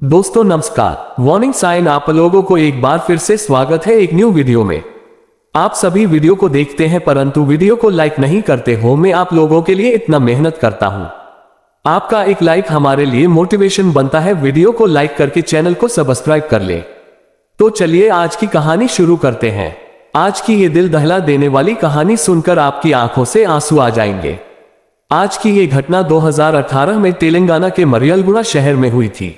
दोस्तों नमस्कार। Warning sign आप लोगों को एक बार फिर से स्वागत है एक न्यू वीडियो में। आप सभी वीडियो को देखते हैं परंतु वीडियो को लाइक नहीं करते हो। मैं आप लोगों के लिए इतना मेहनत करता हूं। आपका एक लाइक हमारे लिए मोटिवेशन बनता है। वीडियो को लाइक करके चैनल को सब्सक्राइब कर ले। तो चलिए आज की कहानी शुरू करते हैं। आज की ये दिल दहला देने वाली कहानी सुनकर आपकी आंखों से आंसू आ जाएंगे। आज की ये घटना 2018 में तेलंगाना के मरियलगुड़ा शहर में हुई थी।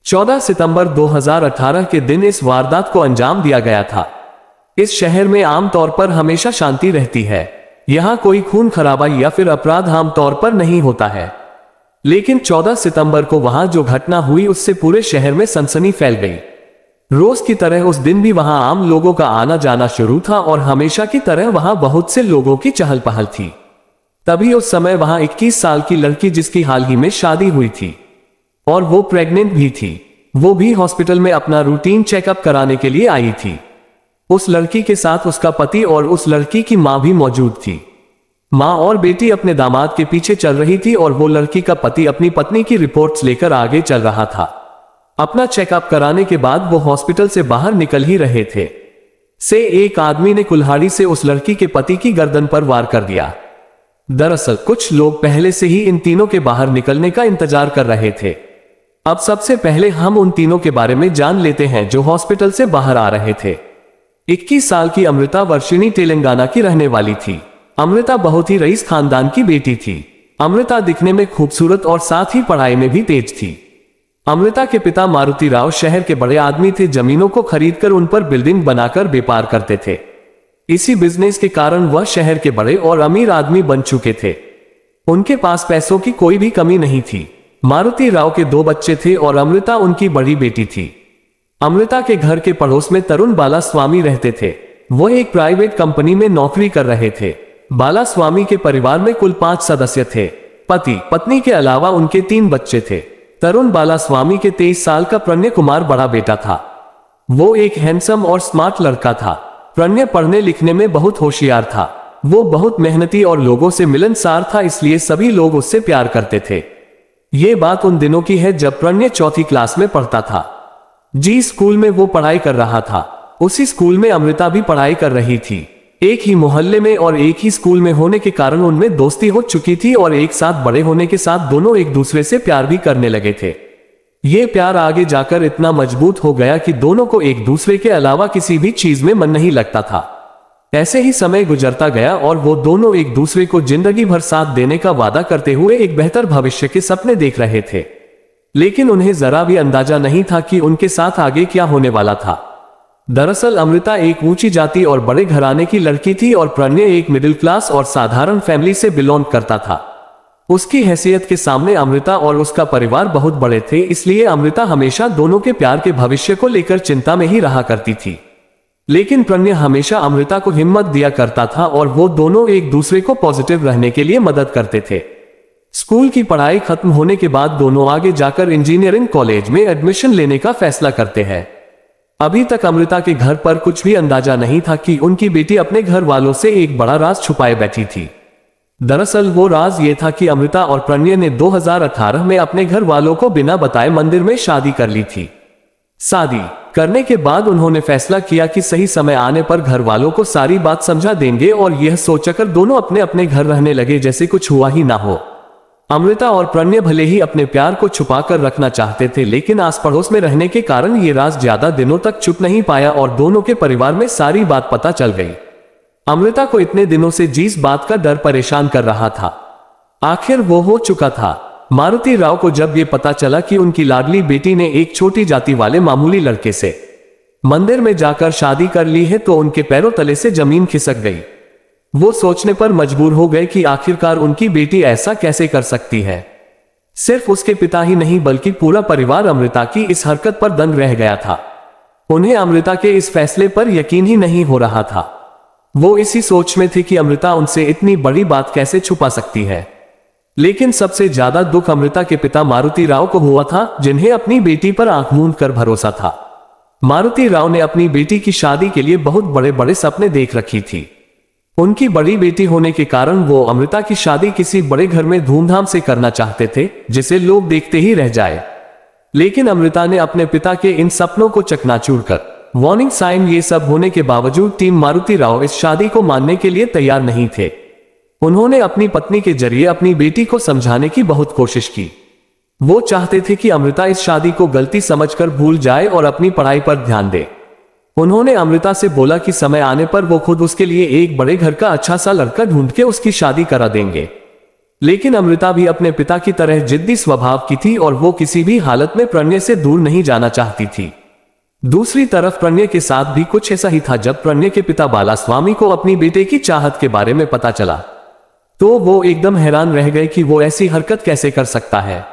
14 सितंबर 2018 के दिन इस वारदात को अंजाम दिया गया था। इस शहर में आमतौर पर हमेशा शांति रहती है। यहां कोई खून खराबा या फिर अपराध आमतौर पर नहीं होता है, लेकिन 14 सितंबर को वहां जो घटना हुई उससे पूरे शहर में सनसनी फैल गई। रोज की तरह उस दिन भी वहां आम लोगों का आना जाना शुरू था और हमेशा की तरह वहां बहुत से लोगों की चहल पहल थी। तभी उस समय वहां 21 साल की लड़की, जिसकी हाल ही में शादी हुई थी और वो प्रेग्नेंट भी थी, वो भी हॉस्पिटल में अपना रूटीन चेकअप कराने के लिए आई थी। उस लड़की के साथ उसका पति और उस लड़की की मां भी मौजूद थी। मां और बेटी अपने दामाद के पीछे चल रही थी और वो लड़की का पति अपनी पत्नी की रिपोर्ट्स लेकर आगे चल रहा था। अपना चेकअप कराने के बाद वो हॉस्पिटल से बाहर निकल ही रहे थे से एक आदमी ने कुल्हाड़ी से उस लड़की के पति की गर्दन पर वार कर दिया। दरअसल कुछ लोग पहले से ही इन तीनों के बाहर निकलने का इंतजार कर रहे थे। अब सबसे पहले हम उन तीनों के बारे में जान लेते हैं जो हॉस्पिटल से बाहर आ रहे थे। 21 साल की अमृता वर्षिणी तेलंगाना की रहने वाली थी। अमृता बहुत ही रईस खानदान की बेटी थी। अमृता दिखने में खूबसूरत और साथ ही पढ़ाई में भी तेज थी। अमृता के पिता मारुति राव शहर के बड़े आदमी थे। जमीनों को खरीदकर उन पर बिल्डिंग बनाकर व्यापार करते थे। इसी बिजनेस के कारण वह शहर के बड़े और अमीर आदमी बन चुके थे। उनके पास पैसों की कोई भी कमी नहीं थी। मारुति राव के 2 बच्चे थे और अमृता उनकी बड़ी बेटी थी। अमृता के घर के पड़ोस में तरुण बालास्वामी रहते थे। वो एक प्राइवेट कंपनी में नौकरी कर रहे थे। बालास्वामी के परिवार में कुल 5 सदस्य थे। पति पत्नी के अलावा उनके 3 बच्चे थे। तरुण बालास्वामी के 23 साल का प्रणय कुमार बड़ा बेटा था। वो एक हैंडसम और स्मार्ट लड़का था। प्रणय पढ़ने लिखने में बहुत होशियार था। वो बहुत मेहनती और लोगों से मिलनसार था, इसलिए सभी लोग उससे प्यार करते थे। ये बात उन दिनों की है जब प्रणय 4th क्लास में पढ़ता था। जिस स्कूल में वो पढ़ाई कर रहा था उसी स्कूल में अमृता भी पढ़ाई कर रही थी। एक ही मोहल्ले में और एक ही स्कूल में होने के कारण उनमें दोस्ती हो चुकी थी और एक साथ बड़े होने के साथ दोनों एक दूसरे से प्यार भी करने लगे थे। ये प्यार आगे जाकर इतना मजबूत हो गया कि दोनों को एक दूसरे के अलावा किसी भी चीज में मन नहीं लगता था। ऐसे ही समय गुजरता गया और वो दोनों एक दूसरे को जिंदगी भर साथ देने का वादा करते हुए एक बेहतर भविष्य के सपने देख रहे थे। लेकिन उन्हें जरा भी अंदाजा नहीं था कि उनके साथ आगे क्या होने वाला था। दरअसल अमृता एक ऊंची जाति और बड़े घराने की लड़की थी और प्रणय एक मिडिल क्लास और साधारण फैमिली से बिलोंग करता था। उसकी हैसियत के सामने अमृता और उसका परिवार बहुत बड़े थे, इसलिए अमृता हमेशा दोनों के प्यार के भविष्य को लेकर चिंता में ही रहा करती थी। लेकिन प्रणय हमेशा अमृता को हिम्मत दिया करता था और वो दोनों एक दूसरे को पॉजिटिव रहने के लिए मदद करते थे। स्कूल की पढ़ाई खत्म होने के बाद दोनों आगे जाकर इंजीनियरिंग कॉलेज में एडमिशन लेने का फैसला करते हैं। अभी तक अमृता के घर पर कुछ भी अंदाजा नहीं था कि उनकी बेटी अपने घर वालों से एक बड़ा राज छुपाए बैठी थी। दरअसल वो राज ये था कि अमृता और प्रणय ने 2018 में अपने घर वालों को बिना बताए मंदिर में शादी कर ली थी। शादी करने के बाद उन्होंने फैसला किया कि सही समय आने पर घर वालों को सारी बात समझा देंगे और यह सोचकर दोनों अपने अपने घर रहने लगे जैसे कुछ हुआ ही ना हो। अमृता और प्रणय भले ही अपने प्यार को छुपाकर रखना चाहते थे, लेकिन आस पड़ोस में रहने के कारण ये राज ज्यादा दिनों तक छुप नहीं पाया और दोनों के परिवार में सारी बात पता चल गई। अमृता को इतने दिनों से जिस बात का डर परेशान कर रहा था, आखिर वो हो चुका था। मारुति राव को जब ये पता चला कि उनकी लाडली बेटी ने एक छोटी जाति वाले मामूली लड़के से मंदिर में जाकर शादी कर ली है तो उनके पैरों तले से जमीन खिसक गई। वो सोचने पर मजबूर हो गए कि आखिरकार उनकी बेटी ऐसा कैसे कर सकती है। सिर्फ उसके पिता ही नहीं बल्कि पूरा परिवार अमृता की इस हरकत पर दंग रह गया था। उन्हें अमृता के इस फैसले पर यकीन ही नहीं हो रहा था। वो इसी सोच में थे कि अमृता उनसे इतनी बड़ी बात कैसे छुपा सकती है। लेकिन सबसे ज्यादा दुख अमृता के पिता मारुति राव को हुआ था, जिन्हें अपनी बेटी पर आंख मूंद कर भरोसा था। मारुति राव ने अपनी बेटी की शादी के लिए बहुत बड़े बड़े सपने देख रखी थी। उनकी बड़ी बेटी होने के कारण वो अमृता की शादी किसी बड़े घर में धूमधाम से करना चाहते थे, जिसे लोग देखते ही रह जाए। लेकिन अमृता ने अपने पिता के इन सपनों को चकनाचूर कर वार्निंग साइन ये सब होने के बावजूद टीम मारुति राव इस शादी को मानने के लिए तैयार नहीं थे। उन्होंने अपनी पत्नी के जरिए अपनी बेटी को समझाने की बहुत कोशिश की। वो चाहते थे कि अमृता इस शादी को गलती समझकर भूल जाए और अपनी पढ़ाई पर ध्यान दे। उन्होंने अमृता से बोला कि समय आने पर वो खुद उसके लिए एक बड़े घर का अच्छा सा लड़का ढूंढ के उसकी शादी करा देंगे। लेकिन अमृता भी अपने पिता की तरह जिद्दी स्वभाव की थी और वो किसी भी हालत में प्रणय से दूर नहीं जाना चाहती थी। दूसरी तरफ प्रणय के साथ भी कुछ ऐसा ही था। जब प्रणय के पिता बालास्वामी को अपनी बेटे की चाहत के बारे में पता चला तो वो एकदम हैरान रह गए कि वो ऐसी हरकत कैसे कर सकता है।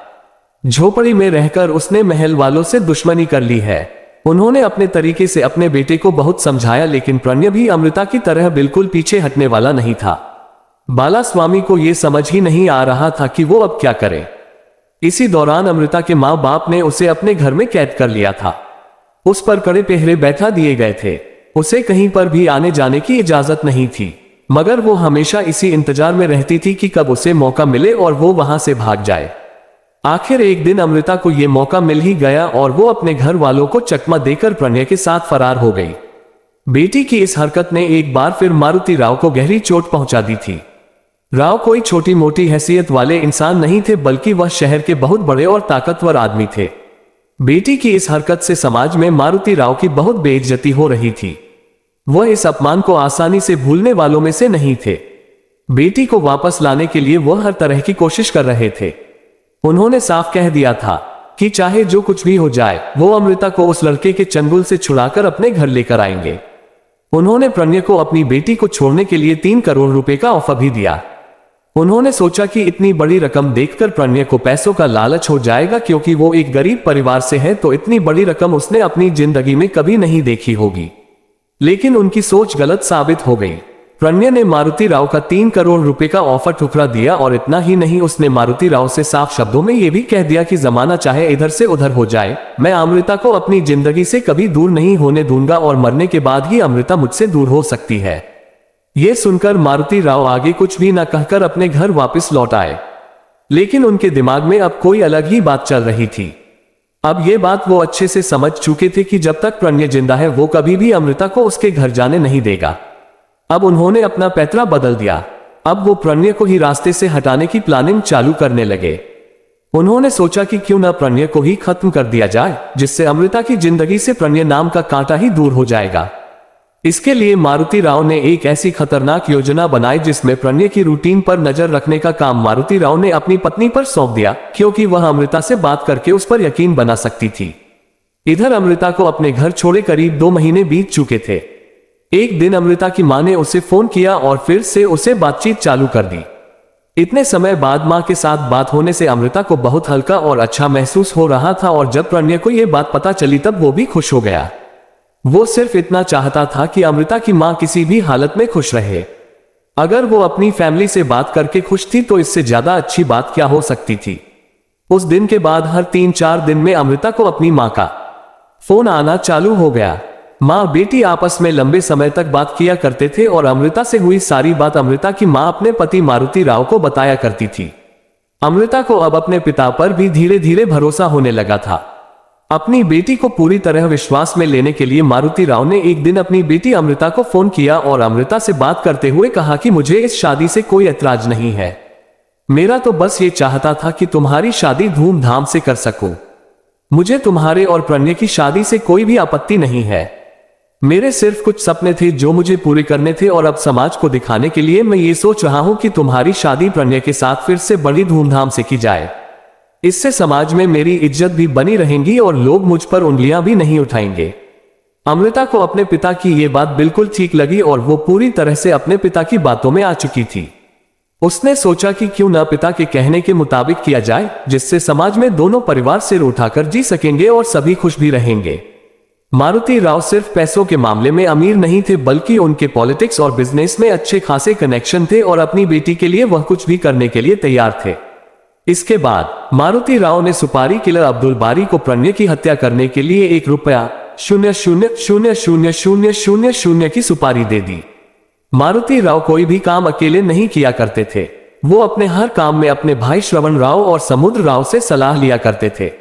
झोपड़ी में रहकर उसने महल वालों से दुश्मनी कर ली है। उन्होंने अपने तरीके से अपने बेटे को बहुत समझाया, लेकिन प्रणय भी अमृता की तरह बिल्कुल पीछे हटने वाला नहीं था। बालास्वामी को यह समझ ही नहीं आ रहा था कि वो अब क्या करे। इसी दौरान अमृता के माँ बाप ने उसे अपने घर में कैद कर लिया था। उस पर कड़े पहरे बैठा दिए गए थे। उसे कहीं पर भी आने जाने की इजाजत नहीं थी, मगर वो हमेशा इसी इंतजार में रहती थी कि कब उसे मौका मिले और वो वहां से भाग जाए। आखिर एक दिन अमृता को यह मौका मिल ही गया और वो अपने घर वालों को चकमा देकर प्रणय के साथ फरार हो गई। बेटी की इस हरकत ने एक बार फिर मारुति राव को गहरी चोट पहुंचा दी थी। राव कोई छोटी मोटी हैसियत वाले इंसान नहीं थे, बल्कि वह शहर के बहुत बड़े और ताकतवर आदमी थे। बेटी की इस हरकत से समाज में मारुति राव की बहुत बेइज्जती हो रही थी। वह इस अपमान को आसानी से भूलने वालों में से नहीं थे। बेटी को वापस लाने के लिए वह हर तरह की कोशिश कर रहे थे। उन्होंने साफ कह दिया था कि चाहे जो कुछ भी हो जाए, वो अमृता को उस लड़के के चंगुल से छुड़ाकर अपने घर लेकर आएंगे। उन्होंने प्रणय को अपनी बेटी को छोड़ने के लिए 3 करोड़ रुपए का ऑफर भी दिया। उन्होंने सोचा कि इतनी बड़ी रकम देखकर प्रणय को पैसों का लालच हो जाएगा, क्योंकि वो एक गरीब परिवार से है, तो इतनी बड़ी रकम उसने अपनी जिंदगी में कभी नहीं देखी होगी। लेकिन उनकी सोच गलत साबित हो गई। प्रणय ने मारुति राव का 3 करोड़ रुपए का ऑफर ठुकरा दिया और इतना ही नहीं, उसने मारुति राव से साफ शब्दों में यह भी कह दिया कि जमाना चाहे इधर से उधर हो जाए, मैं अमृता को अपनी जिंदगी से कभी दूर नहीं होने दूंगा और मरने के बाद ही अमृता मुझसे दूर हो सकती है। यह सुनकर मारुति राव आगे कुछ भी न कहकर अपने घर वापस लौट आए। लेकिन उनके दिमाग में अब कोई अलग ही बात चल रही थी। अब यह बात वो अच्छे से समझ चुके थे कि जब तक प्रणय जिंदा है वो कभी भी अमृता को उसके घर जाने नहीं देगा। अब उन्होंने अपना पैतरा बदल दिया। अब वो प्रणय को ही रास्ते से हटाने की प्लानिंग चालू करने लगे। उन्होंने सोचा कि क्यों ना प्रणय को ही खत्म कर दिया जाए, जिससे अमृता की जिंदगी से प्रणय नाम का कांटा ही दूर हो जाएगा। इसके लिए मारुति राव ने एक ऐसी खतरनाक योजना बनाई जिसमें प्रणय की रूटीन पर नजर रखने का काम मारुति राव ने अपनी पत्नी पर सौंप दिया, क्योंकि वह अमृता से बात करके उस पर यकीन बना सकती थी। इधर अमृता को अपने घर छोड़े करीब 2 महीने बीत चुके थे। एक दिन अमृता की मां ने उसे फोन किया और फिर से उसे बातचीत चालू कर दी। इतने समय बाद मां के साथ बात होने से अमृता को बहुत हल्का और अच्छा महसूस हो रहा था, और जब प्रणय को यह बात पता चली तब वो भी खुश हो गया। वो सिर्फ इतना चाहता था कि अमृता की मां किसी भी हालत में खुश रहे। अगर वो अपनी फैमिली से बात करके खुश थी तो इससे ज्यादा अच्छी बात क्या हो सकती थी। उस दिन के बाद हर 3-4 दिन में अमृता को अपनी मां का फोन आना चालू हो गया। मां बेटी आपस में लंबे समय तक बात किया करते थे और अमृता से हुई सारी बात अमृता की मां अपने पति मारुति राव को बताया करती थी। अमृता को अब अपने पिता पर भी धीरे धीरे भरोसा होने लगा था। अपनी बेटी को पूरी तरह विश्वास में लेने के लिए मारुति राव ने एक दिन अपनी बेटी अमृता को फोन किया और अमृता से बात करते हुए कहा कि मुझे इस शादी से कोई ऐतराज नहीं है। मेरा तो बस ये चाहता था कि तुम्हारी शादी धूमधाम से कर सकूं। मुझे तुम्हारे और प्रणय की शादी से कोई भी आपत्ति नहीं है। मेरे सिर्फ कुछ सपने थे जो मुझे पूरे करने थे, और अब समाज को दिखाने के लिए मैं ये सोच रहा हूं कि तुम्हारी शादी प्रणय के साथ फिर से बड़ी धूमधाम से की जाए। इससे समाज में मेरी इज्जत भी बनी रहेगी और लोग मुझ पर उंगलियां भी नहीं उठाएंगे। अमृता को अपने पिता की यह बात बिल्कुल ठीक लगी और वो पूरी तरह से अपने पिता की बातों में आ चुकी थी। उसने सोचा कि क्यों ना पिता के कहने के मुताबिक किया जाए, जिससे समाज में दोनों परिवार सिर उठाकर जी सकेंगे और सभी खुश भी रहेंगे। मारुति राव सिर्फ पैसों के मामले में अमीर नहीं थे, बल्कि उनके पॉलिटिक्स और बिजनेस में अच्छे खासे कनेक्शन थे और अपनी बेटी के लिए वह कुछ भी करने के लिए तैयार थे। इसके बाद मारुति राव ने सुपारी किलर अब्दुल बारी को प्रणय की हत्या करने के लिए ₹1,00,00,000 की सुपारी दे दी। मारुति राव कोई भी काम अकेले नहीं किया करते थे। वो अपने हर काम में अपने भाई श्रवण राव और समुद्र राव से सलाह लिया करते थे।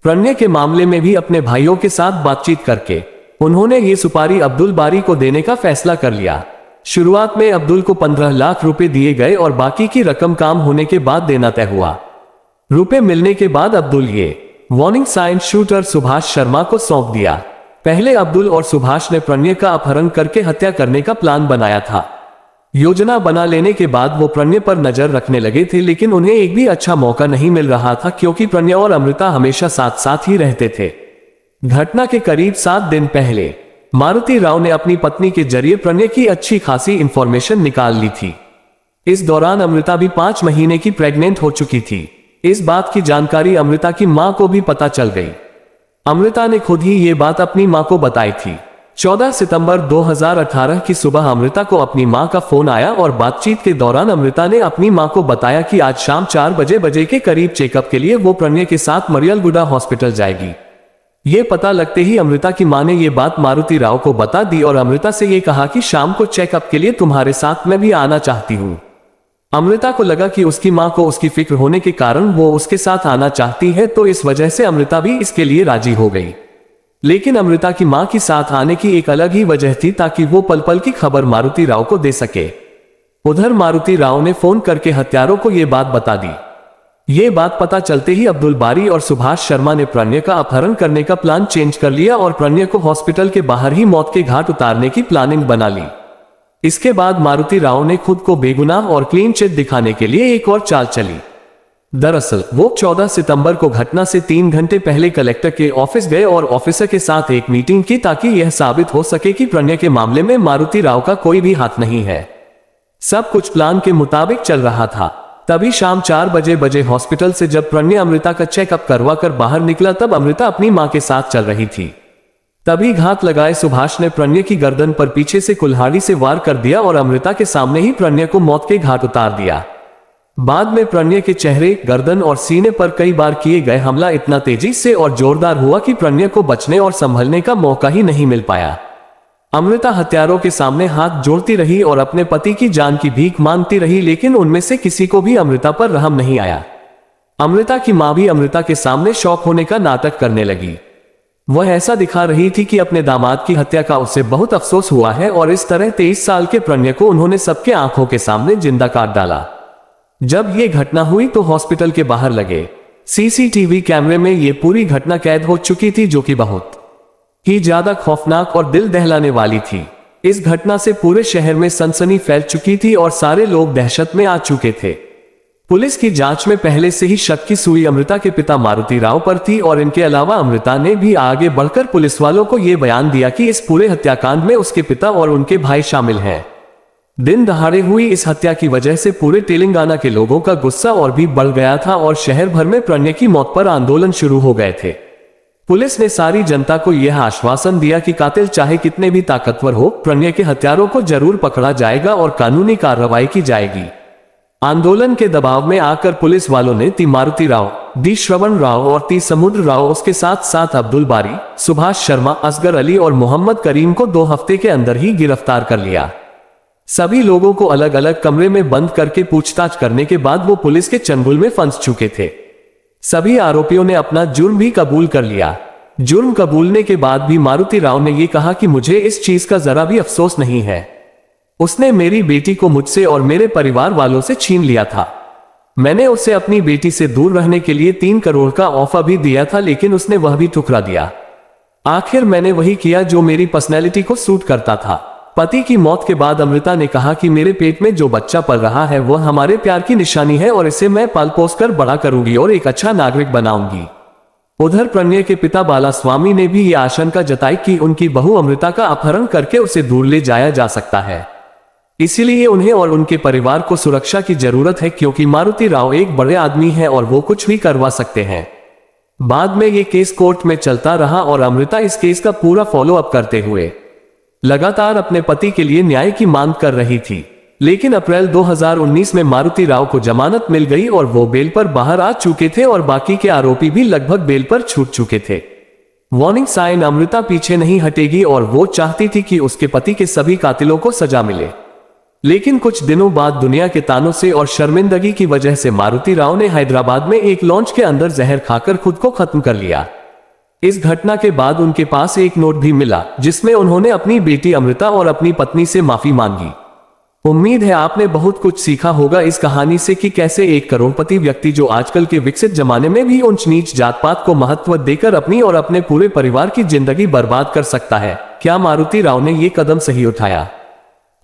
प्रणय के मामले में भी अपने भाइयों के साथ बातचीत करके उन्होंने ये सुपारी अब्दुल बारी को देने का फैसला कर लिया। शुरुआत में अब्दुल को 15 लाख रुपए दिए गए और बाकी की रकम काम होने के बाद देना तय हुआ। रुपए मिलने के बाद अब्दुल ये warning sign shooter Subhash Sharma को सौंप दिया। पहले अब्दुल और सुभाष ने प्रणय का अपहरण करके हत्या करने का प्लान बनाया था। योजना बना लेने के बाद वो प्रणय पर नजर रखने लगे थे, लेकिन उन्हें एक भी अच्छा मौका नहीं मिल रहा था क्योंकि प्रणय और अमृता हमेशा साथ साथ ही रहते थे। घटना के करीब 7 दिन पहले मारुति राव ने अपनी पत्नी के जरिए प्रणय की अच्छी खासी इंफॉर्मेशन निकाल ली थी। इस दौरान अमृता भी 5 महीने की प्रेग्नेंट हो चुकी थी। इस बात की जानकारी अमृता की मां को भी पता चल गई। अमृता ने खुद ही ये बात अपनी मां को बताई थी। 14 सितंबर 2018 की सुबह अमृता को अपनी मां का फोन आया और बातचीत के दौरान अमृता ने अपनी मां को बताया कि आज शाम 4 बजे के करीब चेकअप के लिए वो प्रणय के साथ मरियलगुडा हॉस्पिटल जाएगी। ये पता लगते ही अमृता की मां ने ये बात मारुति राव को बता दी और अमृता से ये कहा कि शाम को चेकअप के लिए तुम्हारे साथ मैं भी आना चाहती हूँ। अमृता को लगा कि उसकी मां को उसकी फिक्र होने के कारण वो उसके साथ आना चाहती है, तो इस वजह से अमृता भी इसके लिए राजी हो गई। लेकिन अमृता की मां की साथ आने की एक अलग ही वजह थी, ताकि वो पल पल की खबर मारुति राव को दे सके। उधर मारुति राव ने फोन करके हत्यारों को ये बात बता दी। ये बात पता चलते ही अब्दुल बारी और सुभाष शर्मा ने प्रणय का अपहरण करने का प्लान चेंज कर लिया और प्रणय को हॉस्पिटल के बाहर ही मौत के घाट उतारने की प्लानिंग बना ली। इसके बाद मारुति राव ने खुद को बेगुनाह और क्लीन चिट दिखाने के लिए एक और चाल चली। दरअसल वो 14 सितंबर को घटना से 3 घंटे पहले कलेक्टर के ऑफिस गए और ऑफिसर के साथ एक मीटिंग की, ताकि यह साबित हो सके कि प्रणय के मामले में मारुति राव का कोई भी हाथ नहीं है। सब कुछ प्लान के मुताबिक चल रहा था। तभी शाम 4 बजे हॉस्पिटल से जब प्रणय अमृता का चेकअप करवा कर बाहर निकला, तब अमृता अपनी मां के साथ चल रही थी। तभी घात लगाए सुभाष ने प्रणय की गर्दन पर पीछे से कुल्हाड़ी से वार कर दिया और अमृता के सामने ही प्रणय को मौत के घाट उतार दिया। बाद में प्रणय के चेहरे, गर्दन और सीने पर कई बार किए गए हमला इतना तेजी से और जोरदार हुआ कि प्रणय को बचने और संभलने का मौका ही नहीं मिल पाया। अमृता हत्यारों के सामने हाथ जोड़ती रही और अपने पति की जान की भीख मांगती रही, लेकिन उनमें से किसी को भी अमृता पर रहम नहीं आया। अमृता की मां भी अमृता के सामने शौक होने का नाटक करने लगी। वह ऐसा दिखा रही थी कि अपने दामाद की हत्या का उसे बहुत अफसोस हुआ है और इस तरह 23 साल के प्रणय को उन्होंने सबके आंखों के सामने जिंदा काट डाला। जब यह घटना हुई तो हॉस्पिटल के बाहर लगे सीसीटीवी कैमरे में यह पूरी घटना कैद हो चुकी थी, जो कि बहुत ही ज्यादा खौफनाक और दिल दहलाने वाली थी। इस घटना से पूरे शहर में सनसनी फैल चुकी थी और सारे लोग दहशत में आ चुके थे। पुलिस की जांच में पहले से ही शक की सुई अमृता के पिता मारुति राव पर थी और इनके अलावा अमृता ने भी आगे बढ़कर पुलिस वालों को यह बयान दिया कि इस पूरे हत्याकांड में उसके पिता और उनके भाई शामिल हैं। दिन दहाड़े हुई इस हत्या की वजह से पूरे तेलंगाना के लोगों का गुस्सा और भी बढ़ गया था और शहर भर में प्रणय की मौत पर आंदोलन शुरू हो गए थे। पुलिस ने सारी जनता को यह आश्वासन दिया कि कातिल चाहे कितने भी ताकतवर हो, प्रणय के हत्यारों को जरूर पकड़ा जाएगा और कानूनी कार्रवाई की जाएगी। आंदोलन के दबाव में आकर पुलिस वालों ने टी मारुति राव, डी श्रवण राव और टी समुद्र राव, उसके साथ साथ अब्दुल बारी, सुभाष शर्मा, असगर अली और मोहम्मद करीम को 2 हफ्ते के अंदर ही गिरफ्तार कर लिया। सभी लोगों को अलग अलग कमरे में बंद करके पूछताछ करने के बाद वो पुलिस के चंगुल में फंस चुके थे। सभी आरोपियों ने अपना जुर्म भी कबूल कर लिया। जुर्म कबूलने के बाद भी मारुति राव ने यह कहा कि मुझे इस चीज का जरा भी अफसोस नहीं है। उसने मेरी बेटी को मुझसे और मेरे परिवार वालों से छीन लिया था। मैंने उसे अपनी बेटी से दूर रहने के लिए 3 करोड़ का ऑफर भी दिया था, लेकिन उसने वह भी ठुकरा दिया। आखिर मैंने वही किया जो मेरी पर्सनैलिटी को सूट करता था। पति की मौत के बाद अमृता ने कहा कि मेरे पेट में जो बच्चा पल रहा है वह हमारे प्यार की निशानी है और इसे मैं पाल पोस कर बड़ा करूंगी और एक अच्छा नागरिक बनाऊंगी। उधर प्रणय के पिता बालास्वामी ने भी ये आशंका जताई कि उनकी बहू अमृता का अपहरण करके उसे दूर ले जाया जा सकता है। इसीलिए उन्हें और उनके परिवार को सुरक्षा की जरूरत है, क्योंकि मारुति राव एक बड़े आदमी है और वो कुछ भी करवा सकते हैं। बाद में ये केस कोर्ट में चलता रहा और अमृता इस केस का पूरा फॉलो अप करते हुए लगातार अपने पति के लिए न्याय की मांग कर रही थी। लेकिन अप्रैल 2019 में मारुति राव को जमानत मिल गई और वो बेल पर बाहर आ चुके थे और बाकी के आरोपी भी लगभग बेल पर छूट चुके थे। वार्निंग साइन अमृता पीछे नहीं हटेगी और वो चाहती थी कि उसके पति के सभी कातिलों को सजा मिले। लेकिन कुछ दिनों बाद दुनिया के तानों से और शर्मिंदगी की वजह से मारुति राव ने हैदराबाद में एक लॉन्च के अंदर जहर खाकर खुद को खत्म कर लिया। इस घटना के बाद उनके पास एक नोट भी मिला जिसमें उन्होंने अपनी बेटी अमृता और अपनी पत्नी से माफी मांगी। उम्मीद है आपने बहुत कुछ सीखा होगा इस कहानी से कि कैसे एक करोड़पति व्यक्ति जो आजकल के विकसित जमाने में भी ऊंच नीच जात पात को महत्व देकर अपनी और अपने पूरे परिवार की जिंदगी बर्बाद कर सकता है। क्या मारुति राव ने ये कदम सही उठाया?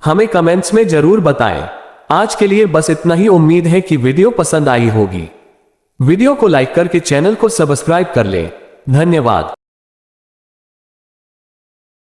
हमें कमेंट्स में जरूर बताएं। आज के लिए बस इतना ही। उम्मीद है कि वीडियो पसंद आई होगी। वीडियो को लाइक करके चैनल को सब्सक्राइब कर लें। धन्यवाद।